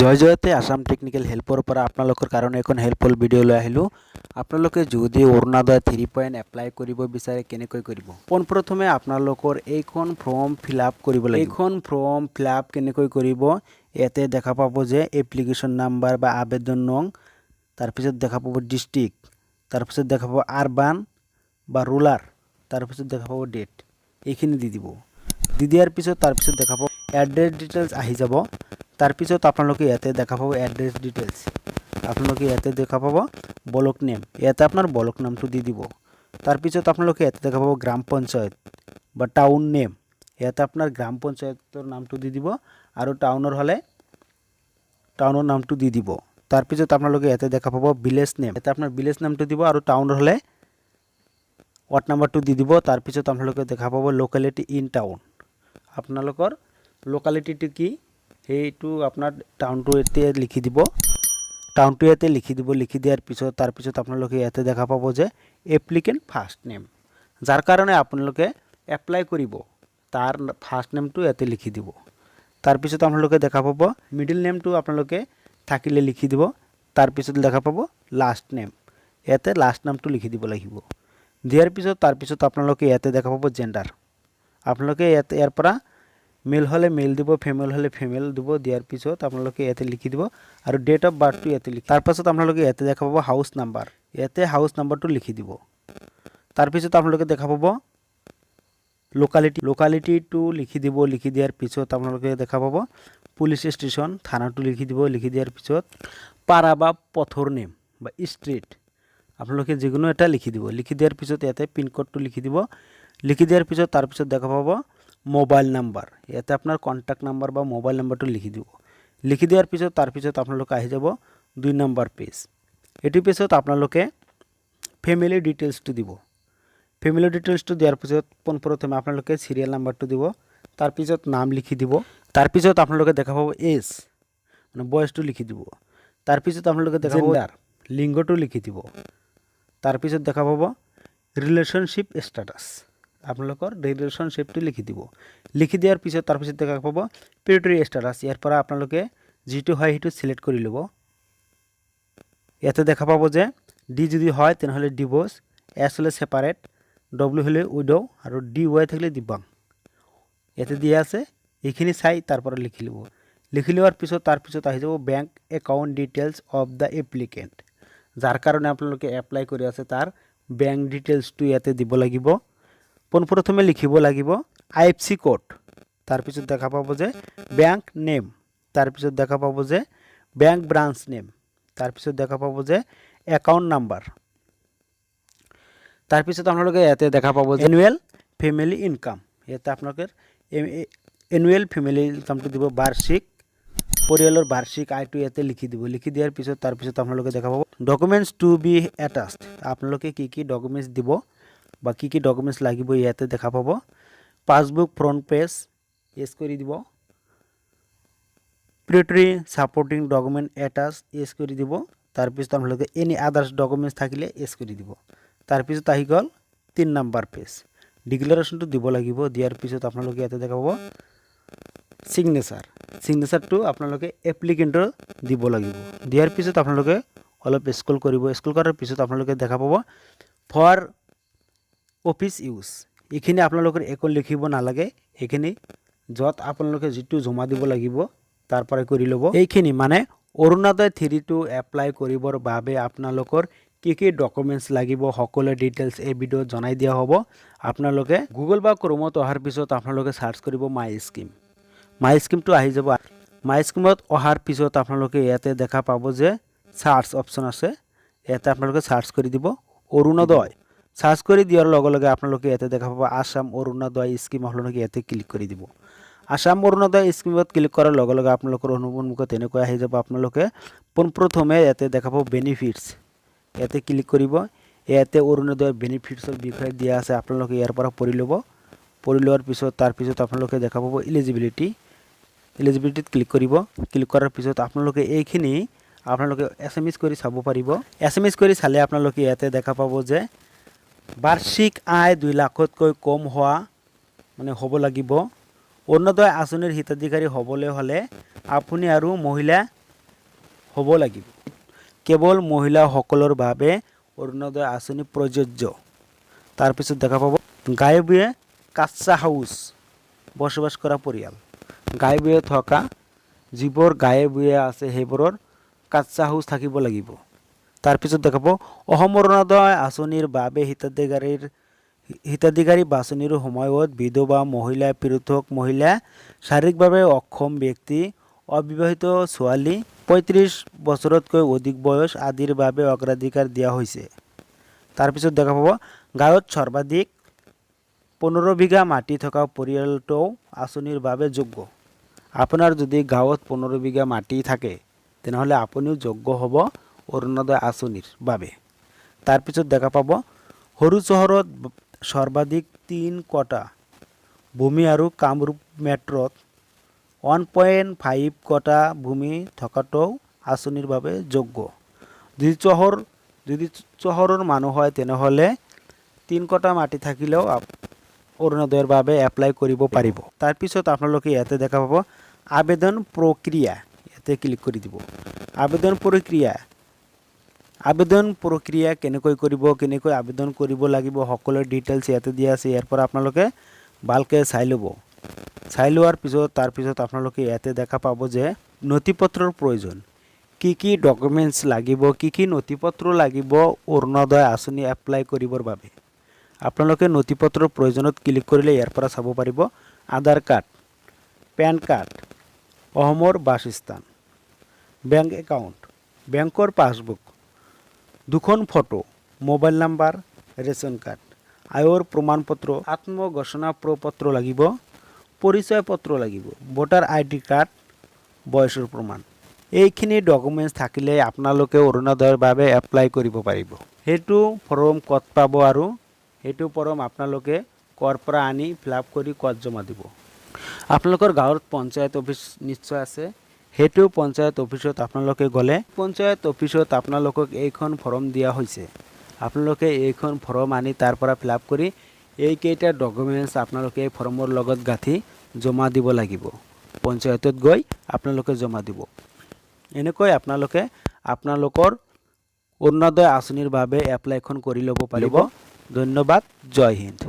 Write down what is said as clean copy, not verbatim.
জয় Jayate Assam technical হেল্পৰ পৰা আপোনালোকৰ কাৰণে এখন হেল্পফুল ভিডিঅ' লৈ আহিলোঁ। আপোনালোকে যদি অৰুণোদয় 3 পইণ্ট এপ্লাই কৰিব বিচাৰে কেনেকৈ কৰিব। পোনপ্ৰথমে আপোনালোকৰ এইখন ফৰ্ম ফিল আপ কৰিব লাগিব। এইখন ফৰ্ম ফিল আপ কেনেকৈ কৰিব, ইয়াতে দেখা পাব যে এপ্লিকেশ্যন নাম্বাৰ বা আবেদন নং, তাৰপিছত দেখা পাব ডিষ্ট্ৰিক্ট, তাৰপিছত দেখা পাব আৰবান বা ৰুলাৰ, তাৰপিছত দেখা পাব ডেট, এইখিনি দি দিব। দি দিয়াৰ পিছত তাৰপিছত দেখা পাব এড্ৰেছ ডিটেইলছ আহি যাব। তাৰপিছত আপোনালোকে ইয়াতে দেখা পাব এড্ৰেছ ডিটেইলছ, আপোনালোকে ইয়াতে দেখা পাব ব্লক নেম, ইয়াতে আপোনাৰ ব্লক নামটো দি দিব। তাৰপিছত আপোনালোকে ইয়াতে দেখা পাব গ্ৰাম পঞ্চায়ত বা টাউন নেম, ইয়াতে আপোনাৰ গ্ৰাম পঞ্চায়তৰ নামটো দি দিব আৰু টাউনৰ হ'লে টাউনৰ নামটো দি দিব। তাৰপিছত আপোনালোকে ইয়াতে দেখা পাব ভিলেজ নেম, ইয়াতে আপোনাৰ ভিলেজ নামটো দিব আৰু টাউনৰ হ'লে ৱাৰ্ড নাম্বাৰটো দি দিব। তাৰপিছত আপোনালোকে দেখা পাব লোকেলিটি ইন টাউন, আপোনালোকৰ লোকেলিটিটো কি সেইটো আপোনাৰ টাউনটো ইয়াতে লিখি দিব। টাউনটো ইয়াতে লিখি দিব। লিখি দিয়াৰ পিছত তাৰপিছত আপোনালোকে ইয়াতে দেখা পাব যে এপ্লিকেণ্ট ফাৰ্ষ্ট নেম, যাৰ কাৰণে আপোনালোকে এপ্লাই কৰিব তাৰ ফাৰ্ষ্ট নেমটো ইয়াতে লিখি দিব। তাৰপিছত আপোনালোকে দেখা পাব মিডিল নেমটো আপোনালোকে থাকিলে লিখি দিব। তাৰপিছত দেখা পাব লাষ্ট নেম, ইয়াতে লাষ্ট নামটো লিখি দিব লাগিব। দিয়াৰ পিছত তাৰপিছত আপোনালোকে ইয়াতে দেখা পাব জেণ্ডাৰ, আপোনালোকে ইয়াতে ইয়াৰ পৰা মেল হ'লে মেল দিব, ফিমেল হ'লে ফিমেল দিব। দিয়াৰ পিছত আপোনালোকে ইয়াতে লিখি দিব আৰু ডেট অফ বাৰ্থটো ইয়াতে লিখি। তাৰপাছত আপোনালোকে ইয়াতে দেখা পাব হাউচ নাম্বাৰ, ইয়াতে হাউচ নাম্বাৰটো লিখি দিব। তাৰপিছত আপোনালোকে দেখা পাব লোকালিটিটো লিখি দিব। লিখি দিয়াৰ পিছত আপোনালোকে দেখা পাব পুলিচ ষ্টেচন, থানাটো লিখি দিব। লিখি দিয়াৰ পিছত পাৰা বা পথৰ নেম বা ষ্ট্ৰীট আপোনালোকে যিকোনো এটা লিখি দিব। লিখি দিয়াৰ পিছত ইয়াতে পিনক'ডটো লিখি দিব। লিখি দিয়াৰ পিছত তাৰপিছত দেখা পাব মোবাইল নাম্বাৰ, ইয়াতে আপোনাৰ কণ্টেক্ট নাম্বাৰ বা মোবাইল নাম্বাৰটো লিখি দিব। লিখি দিয়াৰ পিছত তাৰপিছত আপোনালোকে আহি যাব 2 নম্বৰ পেজ। এইটো পেজত আপোনালোকে ফেমিলি ডিটেইলছটো দিব। ফেমিলি ডিটেইলছটো দিয়াৰ পিছত পোনপ্ৰথমে আপোনালোকে চিৰিয়েল নাম্বাৰটো দিব। তাৰপিছত নাম লিখি দিব। তাৰপিছত আপোনালোকে দেখা পাব এজ মানে বয়সটো লিখি দিব। তাৰপিছত আপোনালোকে দেখা পাব লিংগটো লিখি দিব। তাৰপিছত দেখা পাব ৰিলেশ্যনশ্বিপ ষ্টেটাছ, আপোনালোকৰ ৰিলেশ্যনশ্বিপটো লিখি দিব। লিখি দিয়াৰ পিছত তাৰপিছত দেখা পাব পেৰিটৰি ষ্টেটাছ, ইয়াৰ পৰা আপোনালোকে যিটো হয় সেইটো চিলেক্ট কৰি ল'ব। ইয়াতে দেখা পাব যে ডি যদি হয় তেনেহ'লে ডিভোৰ্চ, এছ হ'লে ছেপাৰেট, ডব্লিউ হ'লে উইডো আৰু ডি ৱাই থাকিলে দিব্যাং, ইয়াতে দিয়া আছে। এইখিনি চাই তাৰ পৰা লিখি ল'ব। লিখি লোৱাৰ পিছত তাৰপিছত আহি যাব bank account details of the applicant, যাৰ কাৰণে আপোনালোকে এপ্লাই কৰি আছে তাৰ বেংক ডিটেইলছটো ইয়াতে দিব লাগিব। পোনপ্ৰথমে লিখিব লাগিব IFC কোড, তাৰপিছত দেখা পাব যে বেংক নেম, তাৰপিছত দেখা পাব যে বেংক ব্ৰাঞ্চ নেম, তাৰপিছত দেখা পাব যে একাউণ্ট নাম্বাৰ, তাৰপিছত আপোনালোকে ইয়াতে দেখা পাব যে এনুৱেল ফেমিলি ইনকাম, ইয়াতে আপোনালোকে এনুৱেল ফেমিলি ইনকামটো দিব। বাৰ্ষিক পৰিয়ালৰ বাৰ্ষিক আয়টো ইয়াতে লিখি দিব। লিখি দিয়াৰ পিছত তাৰপিছত আপোনালোকে দেখা পাব ডকুমেণ্টছ টু বি এটাচড, আপোনালোকে কি কি ডকুমেণ্টছ দিব বা কি কি ডকুমেণ্টছ লাগিব ইয়াতে দেখা পাব। পাছবুক ফ্ৰণ্ট পেজ এছ কৰি দিব। পেৰিটৰি ছাপৰ্টিং ডকুমেণ্ট এটাচ এছ কৰি দিব। তাৰপিছত আপোনালোকে এনি আদাৰ্ছ ডকুমেণ্টছ থাকিলে এছ কৰি দিব। তাৰপিছত আহি গ'ল 3 নম্বৰ পেজ, ডিক্লেৰেশ্যনটো দিব লাগিব। দিয়াৰ পিছত আপোনালোকে ইয়াতে দেখা পাব চিগনেচাৰটো আপোনালোকে এপ্লিকেণ্টৰ দিব লাগিব। দিয়াৰ পিছত আপোনালোকে অলপ স্ক্ৰল কৰিব। স্ক্ৰল কৰাৰ পিছত আপোনালোকে দেখা পাব ফৰ অফিচ ইউজ, এইখিনি আপোনালোকৰ একো লিখিব নালাগে। এইখিনি য'ত আপোনালোকে যিটো জমা দিব লাগিব তাৰ পৰাই কৰি ল'ব। এইখিনি মানে অৰুণোদয় 3টো এপ্লাই কৰিবৰ বাবে আপোনালোকৰ কি কি ডকুমেণ্টছ লাগিব সকলো ডিটেইলছ এই ভিডিঅ'ত জনাই দিয়া হ'ব। আপোনালোকে গুগল বা ক্ৰমত অহাৰ পিছত আপোনালোকে চাৰ্চ কৰিব মাই স্কিম। মাই স্কিমটো আহি যাব। মাই স্কিমত অহাৰ পিছত আপোনালোকে ইয়াতে দেখা পাব যে চাৰ্চ অপশ্যন আছে, ইয়াতে আপোনালোকে চাৰ্চ কৰি দিব অৰুণোদয়। চাৰ্চ কৰি দিয়াৰ লগে লগে আপোনালোকে ইয়াতে দেখা পাব আসাম অৰুণোদয় স্কিম, আপোনালোকে ইয়াতে ক্লিক কৰি দিব। আসাম অৰুণোদয় স্কিমত ক্লিক কৰাৰ লগে লগে আপোনালোকৰ সন্মুখত তেনেকৈ আহি যাব। আপোনালোকে পোনপ্ৰথমে ইয়াতে দেখা পাব বেনিফিটছ, ইয়াতে ক্লিক কৰিব। ইয়াতে অৰুণোদয় বেনিফিটছৰ বিষয়ে দিয়া আছে, আপোনালোকে ইয়াৰ পৰা পঢ়ি ল'ব। পঢ়ি লোৱাৰ পিছত তাৰপিছত আপোনালোকে দেখা পাব এলিজিবিলিটিত ক্লিক কৰিব। ক্লিক কৰাৰ পিছত আপোনালোকে এইখিনি আপোনালোকে SMS কৰি চাব পাৰিব। SMS কৰি চালে আপোনালোকে ইয়াতে দেখা পাব যে বাৰ্ষিক আয় 2 লাখতকৈ কম হোৱা মানে হ'ব লাগিব। অৰুণোদয় আঁচনিৰ হিতাধিকাৰী হ'বলৈ হ'লে আপুনি আৰু মহিলা হ'ব লাগিব। কেৱল মহিলাসকলৰ বাবে অৰুণোদয় আঁচনি প্ৰযোজ্য। তাৰপিছত দেখা পাব গাঁৱে ভূঞে কাচ্চা হাউচ বসবাস কৰা পৰিয়াল। গাঁৱে ভূঞে থকা যিবোৰ গাঁৱে ভূঞে আছে সেইবোৰৰ কাচ্চা হাউচ থাকিব লাগিব। তাৰপিছত দেখা পাব অসম অৰুণোদয় আঁচনিৰ বাবে হিতাধিকাৰী বাছনিৰ সময়ত বিধৱা মহিলা, পৃথক মহিলা, শাৰীৰিকভাৱে অক্ষম ব্যক্তি, অবিবাহিত ছোৱালী, ৩৫ বছৰতকৈ অধিক বয়স আদিৰ বাবে অগ্ৰাধিকাৰ দিয়া হৈছে। তাৰপিছত দেখা পাব গাঁৱত সৰ্বাধিক ১৫ বিঘা মাটি থকা পৰিয়ালটোও আঁচনিৰ বাবে যোগ্য। আপোনাৰ যদি গাঁৱত ১৫ বিঘা মাটি থাকে তেনেহ'লে আপুনিও যোগ্য হ'ব অৰুণোদয় আঁচনিৰ বাবে। তাৰপিছত দেখা পাব সৰু চহৰত সৰ্বাধিক ৩ কটা ভূমি আৰু কামৰূপ মেট্ৰত 1.5 কটা ভূমি থকাটোও আঁচনিৰ বাবে যোগ্য। যদি চহৰৰ মানুহ হয় তেনেহ'লে 3 কটা মাটি থাকিলেও অৰুণোদয়ৰ বাবে এপ্লাই কৰিব পাৰিব। তাৰপিছত আপোনালোকে ইয়াতে দেখা পাব আবেদন প্ৰক্ৰিয়া, ইয়াতে ক্লিক কৰি দিব। আবেদন প্ৰক্ৰিয়া কেনেকৈ কৰিব, কেনেকৈ আবেদন কৰিব লাগিব সকলো ডিটেইলছ ইয়াতে দিয়া আছে। ইয়াৰ পৰা আপোনালোকে ভালকৈ চাই ল'ব। চাই লোৱাৰ পিছত তাৰপিছত আপোনালোকে ইয়াতে দেখা পাব যে নথিপত্ৰৰ প্ৰয়োজন, কি ডকুমেণ্টছ লাগিব, কি নথিপত্ৰ লাগিব অৰুণোদয় আঁচনি এপ্লাই কৰিবৰ বাবে। আপোনালোকে নথিপত্ৰৰ প্ৰয়োজনত ক্লিক কৰিলে ইয়াৰ পৰা চাব পাৰিব আধাৰ কাৰ্ড, পেন কাৰ্ড, অসমৰ বাসস্থান, বেংক একাউণ্ট, বেংকৰ পাছবুক, 2খন photo, mobile number, ration card, আয়ৰ প্ৰমাণপত্ৰ, আত্মঘোষণা প্ৰপত্ৰ লাগিব, পৰিচয় পত্ৰ লাগিব, ভোটাৰ ID কাৰ্ড, বয়সৰ প্ৰমাণ। এইখিনি ডকুমেণ্টছ থাকিলে আপোনালোকে অৰুণোদয়ৰ বাবে এপ্লাই কৰিব পাৰিব। সেইটো ফৰ্ম ক'ত পাব আৰু সেইটো ফৰ্ম আপোনালোকে ক'ৰ পৰা আনি ফিলআপ কৰি ক'ত জমা দিব। আপোনালোকৰ গাঁৱত পঞ্চায়ত অফিচ নিশ্চয় আছে। সেইটো পঞ্চায়ত অফিচত আপোনালোকে গ'লে পঞ্চায়ত অফিচত আপোনালোকক এইখন ফৰ্ম দিয়া হৈছে। আপোনালোকে এইখন ফৰ্ম আনি তাৰ পৰা ফিলআপ কৰি এইকেইটা ডকুমেণ্টছ আপোনালোকে এই ফৰ্মৰ লগত গাঁঠি জমা দিব লাগিব। পঞ্চায়তত গৈ আপোনালোকে জমা দিব। এনেকৈ আপোনালোকে আপোনালোকৰ অৰুণোদয় আঁচনিৰ বাবে এপ্লাইখন কৰি ল'ব পাৰিব। ধন্যবাদ। জয় হিন্দ।